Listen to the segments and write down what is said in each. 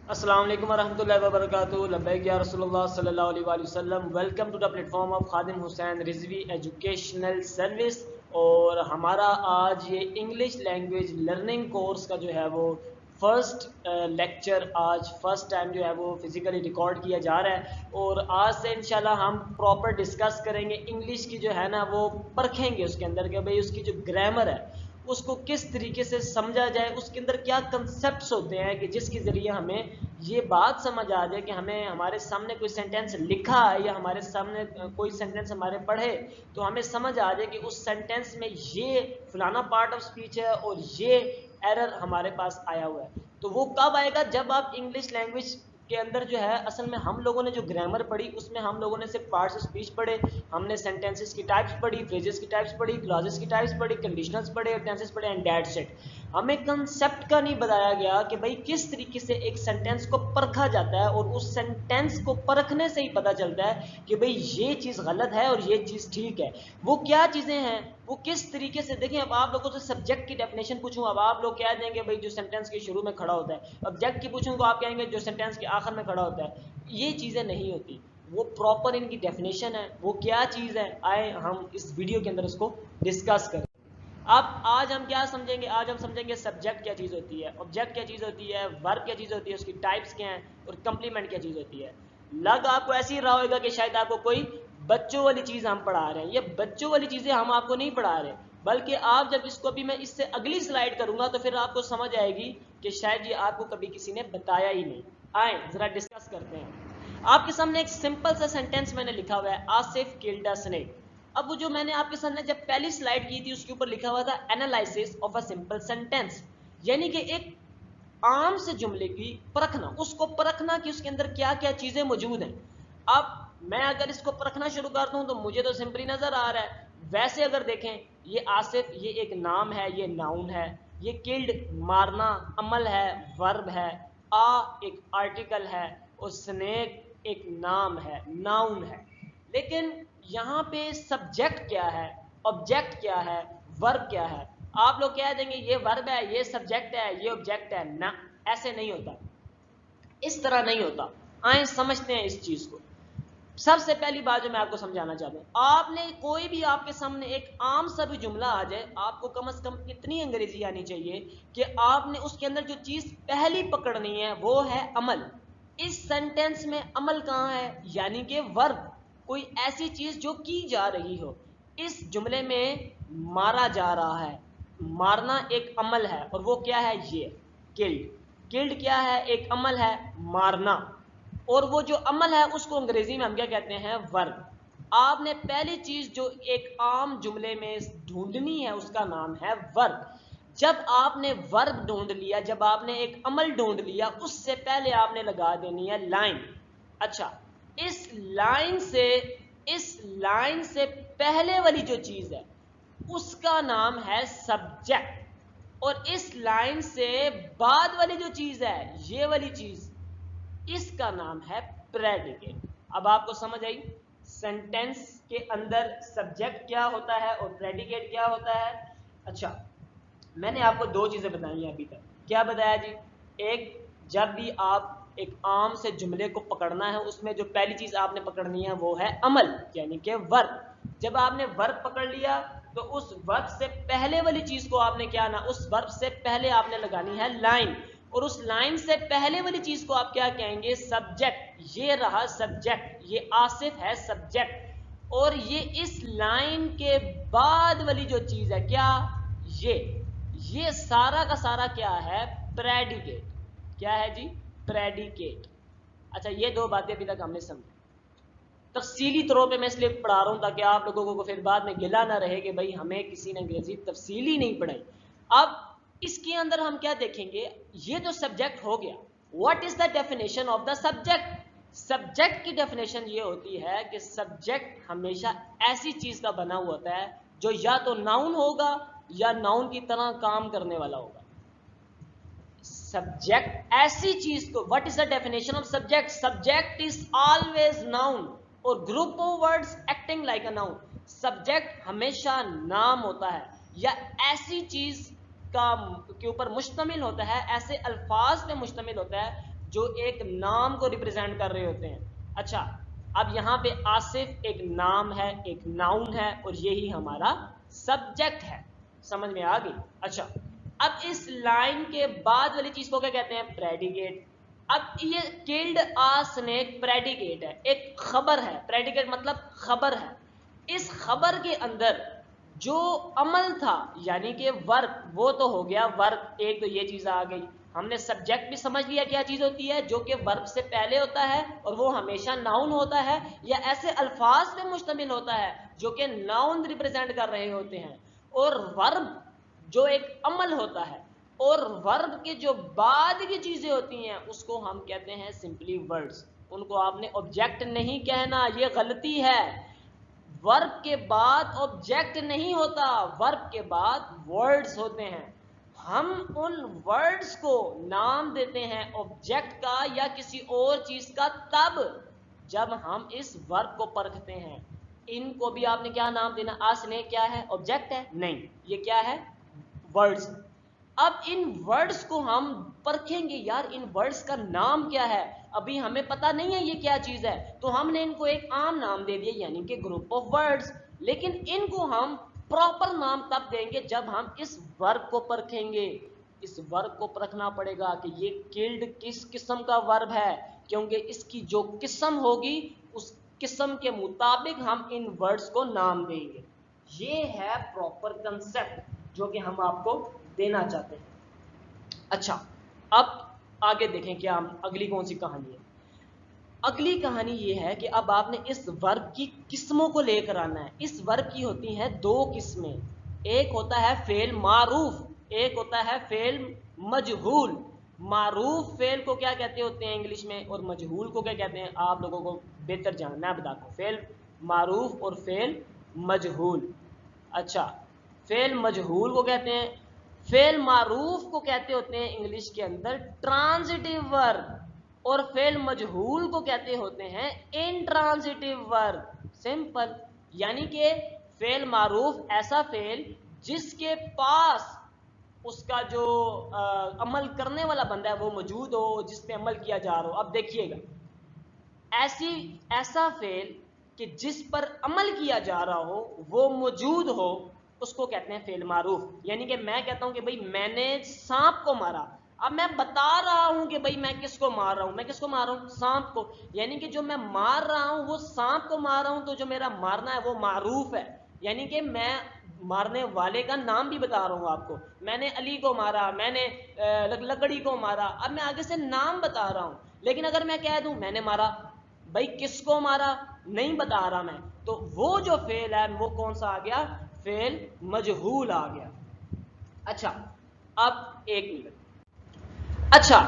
السلام علیکم ورحمۃ اللہ وبرکاتہ. لبیک یا رسول اللہ صلی اللہ علیہ وآلہ وسلم. Welcome to the platform of Khadim Hussain Rizvi educational service. اور ہمارا آج یہ انگلش لینگویج لرننگ کورس کا جو ہے وہ فرسٹ لیکچر آج فرسٹ ٹائم جو ہے وہ فزیکلی ریکارڈ کیا جا رہا ہے. اور آج سے انشاءاللہ ہم پراپر ڈسکس کریں گے انگلش کی جو ہے نا وہ پرکھیں گے اس کے اندر کہ بھئی اس کی جو گرامر ہے اس کو کس طریقے سے سمجھا جائے, اس کے اندر کیا کنسیپٹس ہوتے ہیں کہ جس کے ذریعے ہمیں یہ بات سمجھ آ جائے کہ ہمیں ہمارے سامنے کوئی سینٹینس لکھا ہے یا ہمارے سامنے کوئی سینٹینس ہمارے پڑھے تو ہمیں سمجھ آ جائے کہ اس سینٹینس میں یہ فلانا پارٹ آف سپیچ ہے اور یہ ایرر ہمارے پاس آیا ہوا ہے. تو وہ کب آئے گا؟ جب آپ انگلش لینگویج کے اندر جو ہے اصل میں ہم لوگوں نے جو گرامر پڑھی اس میں ہم لوگوں نے صرف پارٹس آف اسپیچ پڑھے, ہم نے سینٹینسز کی ٹائپس پڑھی, فریزز کی ٹائپس پڑھی, کلازز کی ٹائپس پڑھی, کنڈیشنلز پڑھے اور ٹینسز پڑھے اینڈ دیٹس اٹ. ہمیں کنسیپٹ کا نہیں بتایا گیا کہ بھائی کس طریقے سے ایک سینٹینس کو پرکھا جاتا ہے اور اس سینٹینس کو پرکھنے سے ہی پتہ چلتا ہے کہ بھائی یہ چیز غلط ہے اور یہ چیز ٹھیک ہے. وہ کیا چیزیں ہیں, وہ کس طریقے سے. دیکھیں اب آپ لوگوں سے سبجیکٹ کی ڈیفینیشن پوچھوں, اب آپ لوگ کہہ دیں گے بھائی جو سینٹینس کے شروع میں کھڑا ہوتا ہے. آبجیکٹ کی پوچھوں تو آپ کہیں گے جو سینٹینس کے آخر میں کھڑا ہوتا ہے. یہ چیزیں نہیں ہوتی, وہ پراپر ان کی ڈیفینیشن ہے. وہ کیا چیز ہے, آئے ہم اس ویڈیو کے اندر اس کو ڈسکس کریں. اب آج ہم کیا سمجھیں گے؟ آج ہم سمجھیں گے سبجیکٹ کیا چیز ہوتی ہے, آبجیکٹ کیا چیز ہوتی ہے, ورب کیا چیز ہوتی ہے, اس کی ٹائپس کیا ہیں اور کمپلیمنٹ کیا چیز ہوتی ہے. لگ آپ کو ایسے ہی رہا ہوگا کہ شاید آپ کو کوئی بچوں والی چیز ہم پڑھا رہے ہیں. یہ بچوں والی چیزیں ہم آپ کو نہیں پڑھا رہے, بلکہ آپ جب اس کو بھی میں اس سے اگلی سلائیڈ کروں گا تو پھر آپ کو سمجھ آئے گی کہ شاید یہ آپ کو کبھی کسی نے بتایا ہی نہیں. آئیں ذرا ڈسکس کرتے ہیں. آپ کے سامنے ایک سمپل سا سینٹینس میں نے لکھا ہوا ہے, آصف کلڈ اے اسنیک. اب وہ جو میں نے آپ کے سامنے جب پہلی سلائیڈ کی تھی اس کے اوپر لکھا ہوا تھا analysis of a simple sentence, یعنی کہ ایک عام سے جملے کی پرکھنا, اس کو پرکھنا کہ اس کے اندر کیا کیا چیزیں موجود ہیں. اب میں اگر اس کو پرکھنا شروع کر دوں تو مجھے تو سمپلی نظر آ رہا ہے. ویسے اگر دیکھیں یہ آصف یہ ایک نام ہے, یہ ناؤن ہے. یہ کلڈ مارنا عمل ہے, ورب ہے. ایک آرٹیکل ہے اور سنیک ایک نام ہے, ناؤن ہے. لیکن یہاں پہ سبجیکٹ کیا ہے, آبجیکٹ کیا ہے, ورب کیا ہے؟ آپ لوگ کہہ دیں گے یہ ورب ہے, یہ سبجیکٹ ہے, یہ آبجیکٹ ہے. نہ, ایسے نہیں ہوتا, اس طرح نہیں ہوتا. آئیں سمجھتے ہیں اس چیز کو. سب سے پہلی بات جو میں آپ کو سمجھانا چاہتا ہوں, آپ نے کوئی بھی آپ کے سامنے ایک عام سا بھی جملہ آ جائے, آپ کو کم از کم اتنی انگریزی آنی چاہیے کہ آپ نے اس کے اندر جو چیز پہلی پکڑنی ہے وہ ہے عمل. اس سینٹینس میں عمل کہاں ہے؟ یعنی کہ ورب, کوئی ایسی چیز جو کی جا رہی ہو. اس جملے میں مارا جا رہا ہے, مارنا ایک عمل ہے اور وہ کیا ہے؟ یہ کلڈ. کلڈ کیا ہے؟ ایک عمل ہے, مارنا. اور وہ جو عمل ہے اس کو انگریزی میں ہم کیا کہتے ہیں؟ ورب. آپ نے پہلی چیز جو ایک عام جملے میں ڈھونڈنی ہے اس کا نام ہے ورب. جب آپ نے ورب ڈھونڈ لیا, جب آپ نے ایک عمل ڈھونڈ لیا, اس سے پہلے آپ نے لگا دینی ہے لائن. اچھا, اس لائن سے پہلے والی جو چیز ہے اس کا نام ہے سبجیکٹ, اور اس لائن سے بعد والی جو چیز ہے, یہ والی چیز, اس کا نام ہے پریڈیکیٹ. اب آپ کو سمجھ آئی سینٹینس کے اندر سبجیکٹ کیا ہوتا ہے اور پریڈیکیٹ کیا ہوتا ہے. اچھا, میں نے آپ کو دو چیزیں بتائی ہیں ابھی تک. کیا بتایا جی؟ ایک, جب بھی آپ ایک عام سے جملے کو پکڑنا ہے اس میں جو پہلی چیز آپ نے پکڑنی ہے وہ ہے عمل, یعنی کہ ورب. جب آپ نے ورب پکڑ لیا تو اس ورب سے پہلے والی چیز کو آپ نے کیا نا, اس ورب سے پہلے آپ نے لگانی ہے لائن, اور اس لائن سے پہلے والی چیز کو آپ کیا کہیں گے؟ سبجیکٹ. یہ رہا سبجیکٹ, یہ آصف ہے سبجیکٹ. اور یہ اس لائن کے بعد والی جو چیز ہے کیا؟ یہ سارا کا سارا کیا ہے؟ پریڈیکیٹ. کیا ہے جی؟ پریڈیکیٹ. اچھا, یہ دو باتیں ابھی تک ہم نے سمجھی. تفصیلی طور پہ میں اس لیے پڑھا رہا ہوں تاکہ آپ لوگوں کو پھر بعد میں گلا نہ رہے کہ بھائی ہمیں کسی نے انگریزی تفصیلی نہیں پڑھائی. اب اس کے اندر ہم کیا دیکھیں گے؟ یہ تو سبجیکٹ ہو گیا. What is the definition of the subject? Subject کی ڈیفینیشن یہ ہوتی ہے کہ سبجیکٹ ہمیشہ ایسی چیز کا بنا ہوا ہوتا ہے جو یا تو ناؤن ہوگا یا ناؤن کی طرح کام کرنے والا ہوگا. سبجیکٹ ایسی چیز کو, what is the definition of subject? Subject is always noun or group of words acting like a noun. Subject ہمیشہ نام ہوتا ہے یا ایسی چیز کے اوپر مشتمل ہوتا ہے, ایسے الفاظ پہ مشتمل ہوتا ہے جو ایک نام کو ریپرزینٹ کر رہے ہوتے ہیں. اچھا اب یہاں پہ آصف ایک نام ہے, ایک ناؤن ہے, اور یہی ہمارا سبجیکٹ ہے. سمجھ میں آ گئی؟ اچھا اب اس لائن کے بعد والی چیز کو کیا کہتے ہیں؟ پریڈیکیٹ. اب یہ کلڈ آ سنیک پریڈیکیٹ ہے, ایک خبر ہے. پریڈیکیٹ مطلب خبر ہے. اس خبر کے اندر جو عمل تھا یعنی کہ ورک, وہ تو ہو گیا ورک, ایک تو یہ چیز آ گئی. ہم نے سبجیکٹ بھی سمجھ لیا کیا چیز ہوتی ہے, جو کہ ورب سے پہلے ہوتا ہے اور وہ ہمیشہ ناؤن ہوتا ہے یا ایسے الفاظ پہ مشتمل ہوتا ہے جو کہ ناؤن ریپرزینٹ کر رہے ہوتے ہیں. اور ورب جو ایک عمل ہوتا ہے, اور ورب کے جو بعد کی چیزیں ہوتی ہیں اس کو ہم کہتے ہیں سمپلی ورڈز. ان کو آپ نے آبجیکٹ نہیں کہنا, یہ غلطی ہے. ورب کے بعد آبجیکٹ نہیں ہوتا, ورب کے بعد ورڈز ہوتے ہیں. ہم ان ورڈز کو نام دیتے ہیں آبجیکٹ کا یا کسی اور چیز کا تب جب ہم اس ورب کو پرکھتے ہیں. ان کو بھی آپ نے کیا نام دینا؟ آسنے کیا ہے؟ آبجیکٹ ہے؟ نہیں, یہ کیا ہے؟ ورڈز. اب ان ورڈز کو ہم پرکھیں گے, یار ان ورڈز کا نام کیا ہے, ابھی ہمیں پتہ نہیں ہے یہ کیا چیز ہے, تو ہم نے ان کو ایک عام نام دے دیا یعنی کہ گروپ آف ورڈز. لیکن ان کو ہم پراپر نام تب دیں گے جب ہم اس ورب کو پرکھیں گے. اس ورب کو پرکھنا پڑے گا کہ یہ کلڈ کس قسم کا ورب ہے, کیونکہ اس کی جو قسم ہوگی اس قسم کے مطابق ہم ان ورڈز کو نام دیں گے. یہ ہے پراپر کنسیپٹ جو کہ ہم آپ کو دینا چاہتے ہیں. اچھا اب آگے دیکھیں کیا ہم اگلی کون سی کہانی ہے. اگلی کہانی یہ ہے کہ اب آپ نے اس ورب کی قسموں کو لے کر آنا ہے. اس ورب کی ہوتی ہیں دو قسمیں, ایک ہوتا ہے فعل معروف, ایک ہوتا ہے فعل مجہول. معروف فعل کو کیا کہتے ہوتے ہیں انگلش میں, اور مجہول کو کیا کہتے ہیں آپ لوگوں کو بہتر جاننا, میں بتاتا ہوں. فعل معروف اور فعل مجہول. اچھا فعل مجہول کو کہتے ہیں, فعل معروف کو کہتے ہوتے ہیں انگلش کے اندر ٹرانزٹیو ورب, اور فعل مجہول کو کہتے ہوتے ہیں انٹرانزٹیو ورب. سمپل. یعنی کہ فعل معروف ایسا فعل جس کے پاس اس کا جو عمل کرنے والا بندہ ہے وہ موجود ہو, جس پہ عمل کیا جا رہا ہو. اب دیکھیے گا, ایسا فعل کہ جس پر عمل کیا جا رہا ہو وہ موجود ہو, اس کو کہتے ہیں فعل معروف. یعنی کہ میں کہتا ہوں کہ بھئی میں نے سانپ کو مارا, اب میں بتا رہا ہوں کہ بھئی میں کس کو مار رہا ہوں, میں کس کو مار رہا ہوں؟ سانپ کو. یعنی کہ جو میں مار رہا ہوں وہ سانپ کو مار رہا ہوں, تو جو میرا مارنا ہے وہ معروف ہے. یعنی کہ میں مارنے والے کا نام بھی بتا رہا ہوں آپ کو, میں نے علی کو مارا, میں نے لکڑی کو مارا, اب میں آگے سے نام بتا رہا ہوں. لیکن اگر میں کہہ دوں میں نے مارا, بھائی کس کو مارا نہیں بتا رہا میں, تو وہ جو فعل ہے وہ کون سا آ گیا؟ فعل مجہول آ گیا. اچھا اب ایک منٹ. اچھا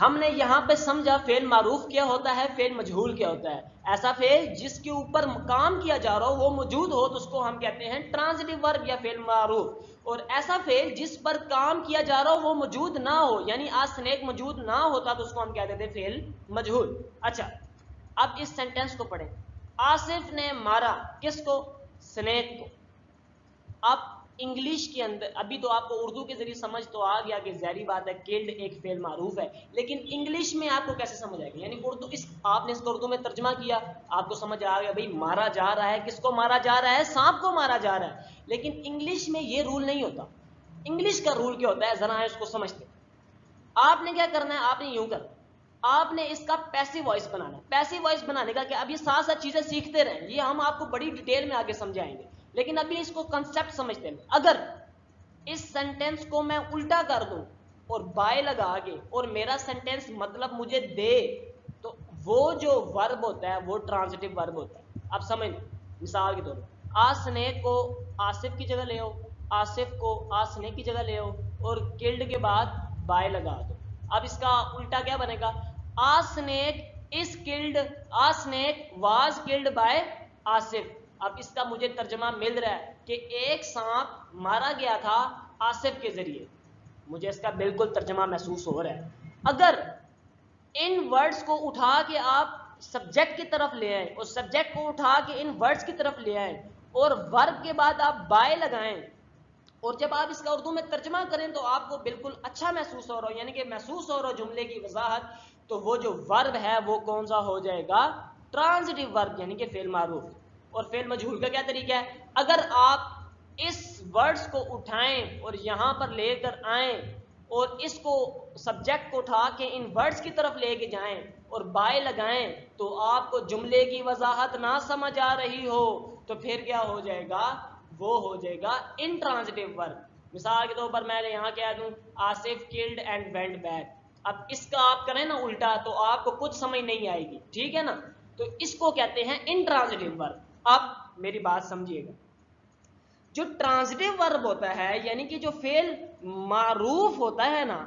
ہم نے یہاں پہ سمجھا فعل معروف کیا ہوتا ہے, فعل مجہول کیا ہوتا ہے. ایسا فعل جس کے اوپر کام کیا جا رہا ہو وہ موجود ہو تو اس کو ہم کہتے ہیں ٹرانزٹیو ورب یا فعل معروف, اور ایسا فعل جس پر کام کیا جا رہا ہو وہ موجود نہ ہو, یعنی آج سنیک موجود نہ ہوتا تو اس کو ہم کہتے تھے فعل مجہول. اچھا اب اس سینٹنس کو پڑھیں. آصف نے مارا کس کو؟ سنیک کو. اب انگلش کے اندر ابھی تو آپ کو اردو کے ذریعے سمجھ تو آ گیا کہ ظاہری بات ہے کلڈ ایک فعل معروف ہے, لیکن انگلش میں آپ کو کیسے سمجھ آئے گا؟ یعنی اردو آپ نے اس کو اردو میں ترجمہ کیا, آپ کو سمجھ آ گیا بھئی مارا جا رہا ہے, کس کو مارا جا رہا ہے؟ سانپ کو مارا جا رہا ہے. لیکن انگلش میں یہ رول نہیں ہوتا. انگلش کا رول کیا ہوتا ہے ذرا اس کو سمجھتے. آپ نے کیا کرنا ہے, آپ نے یوں کرنا, آپ نے اس کا پیسو وائس بنانا ہے. پیسو وائس بنانے کا کہ اب یہ ساتھ ساتھ چیزیں سیکھتے رہیں, یہ ہم آپ کو بڑی ڈیٹیل میں آگے سمجھائیں گے, لیکن ابھی اس کو کنسپٹ سمجھتے ہیں. اگر اس سینٹینس کو میں الٹا کر دوں اور بائے لگا کے اور میرا سینٹینس مطلب مجھے دے, تو وہ جو ورب ہوتا ہے وہ ٹرانزٹیو ورب ہوتا ہے. اب سمجھ لیں, مثال کے طور پر آسنے کو آصف کی جگہ لے آؤ, آصف کو آسنے کی جگہ لے آؤ, اور کلڈ کے بعد بائے لگا دو. اب اس کا الٹا کیا بنے گا؟ آسنیک is killed, آسنیک was killed by Asif. اب اس کا مجھے ترجمہ مل رہا ہے کہ ایک سانپ مارا گیا تھا آصف کے ذریعے, مجھے اس کا بالکل ترجمہ محسوس ہو رہا ہے. اگر ان ورڈز کو اٹھا کے آپ سبجیکٹ کی طرف لے آئیں اور سبجیکٹ کو اٹھا کے ان ورڈز کی طرف لے آئیں اور ورب کے بعد آپ بائے لگائیں, اور جب آپ اس کا اردو میں ترجمہ کریں تو آپ کو بالکل اچھا محسوس ہو رہا ہو, یعنی کہ محسوس ہو رہا ہو جملے کی وضاحت تو وہ جو ورب ہے وہ کون سا ہو جائے گا؟ ٹرانزٹیو ورب یعنی کہ فعل معروف۔ اور فعل مجہول کا کیا طریقہ ہے؟ اگر آپ اس ورڈز کو اٹھائیں اور یہاں پر لے کر آئیں اور اس کو سبجیکٹ کو اٹھا کے ان ورڈز کی طرف لے کے جائیں اور بائے لگائیں تو آپ کو جملے کی وضاحت نہ سمجھ آ رہی ہو تو پھر کیا ہو جائے گا؟ وہ ہو جائے گا انٹرانزٹیو ورب۔ مثال کے طور پر میں نے یہاں کہہ دوں Asif killed and went back, اب اس کا آپ کریں نا الٹا تو آپ کو کچھ سمجھ نہیں آئے گی، ٹھیک ہے نا؟ تو اس کو کہتے ہیں انٹرانزٹیو ورب۔ اب میری بات سمجھیے گا، جو ٹرانزٹیو ورب ہوتا ہے یعنی کہ جو فعل معروف ہوتا ہے نا،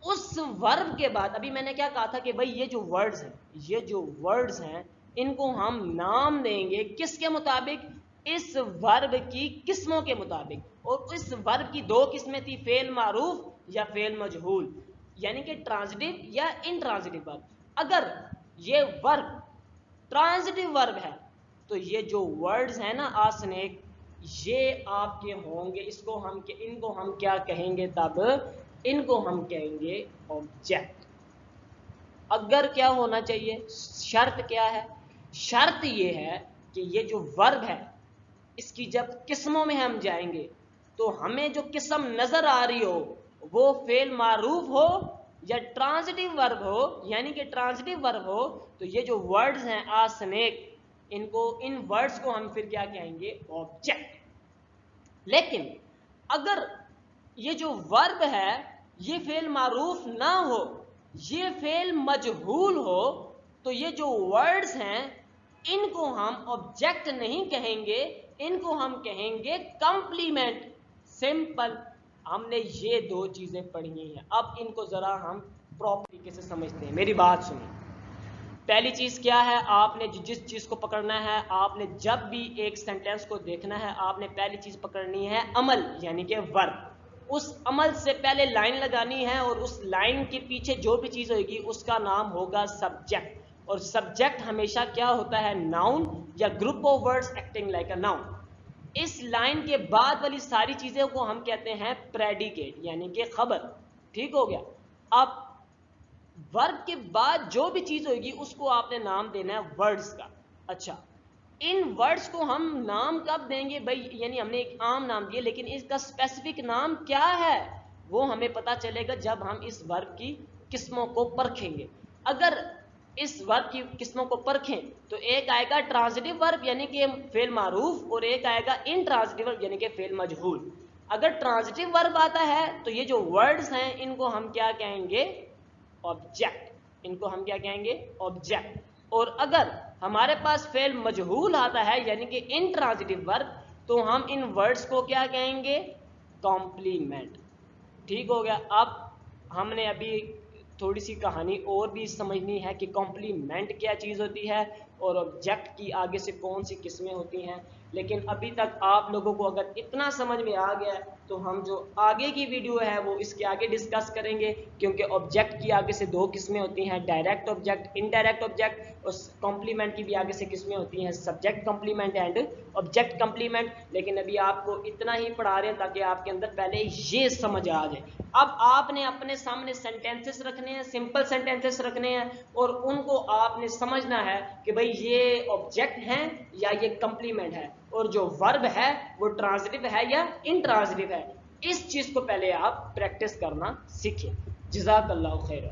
اس ورب کے بعد ابھی میں نے کیا کہا تھا کہ بھئی یہ جو ورڈز ہیں ان کو ہم نام دیں گے کس کے مطابق؟ اس ورب کی قسموں کے مطابق، اور اس ورب کی دو قسمیں تھی، فعل معروف یا فعل مجہول، یعنی کہ ٹرانزٹیو یا انٹرانزٹیو ورب۔ اگر یہ ورب ٹرانزٹیو ورب ہے تو یہ جو ورڈز ہیں نا آسنیک، یہ آپ کے ہوں گے، ان کو ہم کیا کہیں گے؟ تب ان کو ہم کہیں گے آبجیکٹ۔ اگر کیا ہونا چاہیے؟ شرط کیا ہے؟ شرط یہ ہے کہ یہ جو ورب ہے اس کی جب قسموں میں ہم جائیں گے تو ہمیں جو قسم نظر آ رہی ہو وہ فعل معروف ہو یا ٹرانزٹیو ورب ہو، یعنی کہ ٹرانزٹیو ورب ہو، تو یہ جو ورڈز ہیں آسنیک، ان ورڈز کو ہم پھر کیا کہیں گے؟ آبجیکٹ۔ لیکن اگر یہ جو ورب ہے یہ فعل معروف نہ ہو، یہ فعل مجہول ہو، تو یہ جو ورڈز ہیں ان کو ہم آبجیکٹ نہیں کہیں گے، ان کو ہم کہیں گے کمپلیمنٹ۔ سمپل، ہم نے یہ دو چیزیں پڑھی ہیں، اب ان کو ذرا ہم پراپر طریقے سے سمجھتے ہیں۔ میری بات سنیں، پہلی چیز کیا ہے؟ آپ نے جس چیز کو پکڑنا ہے، آپ نے جب بھی ایک سینٹینس کو دیکھنا ہے آپ نے پہلی چیز پکڑنی ہے عمل یعنی کہ ورب۔ اس عمل سے پہلے لائن لگانی ہے اور اس لائن کے پیچھے جو بھی چیز ہوئے گی اس کا نام ہوگا سبجیکٹ، اور سبجیکٹ ہمیشہ کیا ہوتا ہے؟ ناؤن یا group of words acting like a noun. اس لائن کے بعد والی ساری چیزوں کو ہم کہتے ہیں پریڈیکیٹ یعنی کہ خبر، ٹھیک ہو گیا؟ اب ورب کے بعد جو بھی چیز ہوگی اس کو آپ نے نام دینا ہے ورڈز کا۔ اچھا، ان ورڈز کو ہم نام کب دیں گے بھائی؟ یعنی ہم نے ایک عام نام دیا لیکن اس کا اسپیسیفک نام کیا ہے وہ ہمیں پتا چلے گا جب ہم اس ورب کی قسموں کو پرکھیں گے۔ اگر اس ورب کی قسموں کو پرکھیں تو ایک آئے گا ٹرانزٹیو ورب یعنی کہ فعل معروف، اور ایک آئے گا انٹرانزٹیو ورب یعنی کہ فعل مجہول۔ اگر ٹرانزٹیو ورب آتا ہے تو یہ جو ورڈز ہیں ان کو ہم کیا کہیں گے؟ آبجیکٹ۔ ان کو ہم کیا کہیں گے؟ آبجیکٹ۔ اور اگر ہمارے پاس فعل مجہول آتا ہے یعنی کہ انٹرانزٹیو ورب تو ہم ان ورڈز کو کیا کہیں گے؟ کمپلیمنٹ۔ ٹھیک ہو گیا؟ اب ہم نے ابھی تھوڑی سی کہانی اور بھی سمجھنی ہے کہ کمپلیمنٹ کیا چیز ہوتی ہے اور آبجیکٹ کی آگے سے کون سی قسمیں ہوتی ہیں، لیکن ابھی تک آپ لوگوں کو اگر اتنا سمجھ میں آ گیا تو ہم جو آگے کی ویڈیو ہے وہ اس کے آگے ڈسکس کریں گے، کیونکہ آبجیکٹ کی آگے سے دو قسمیں ہوتی ہیں، ڈائریکٹ آبجیکٹ، انڈائریکٹ آبجیکٹ، اور کمپلیمنٹ کی بھی آگے سے قسمیں ہوتی ہیں، subject complement and object complement. لیکن ابھی آپ کو اتنا ہی پڑھا رہے ہیں تاکہ آپ کے اندر پہلے یہ سمجھ آ جائے۔ اب آپ نے اپنے سامنے سینٹینسز رکھنے ہیں، سمپل سینٹینسز رکھنے ہیں، اور ان کو آپ نے سمجھنا ہے کہ بھئی یہ آبجیکٹ ہیں یا یہ کمپلیمنٹ ہے، اور جو ورب ہے وہ ٹرانزٹیو ہے یا انٹرانزٹیو ہے۔ اس چیز کو پہلے آپ پریکٹس کرنا سیکھیں۔ جزاک اللہ خیر۔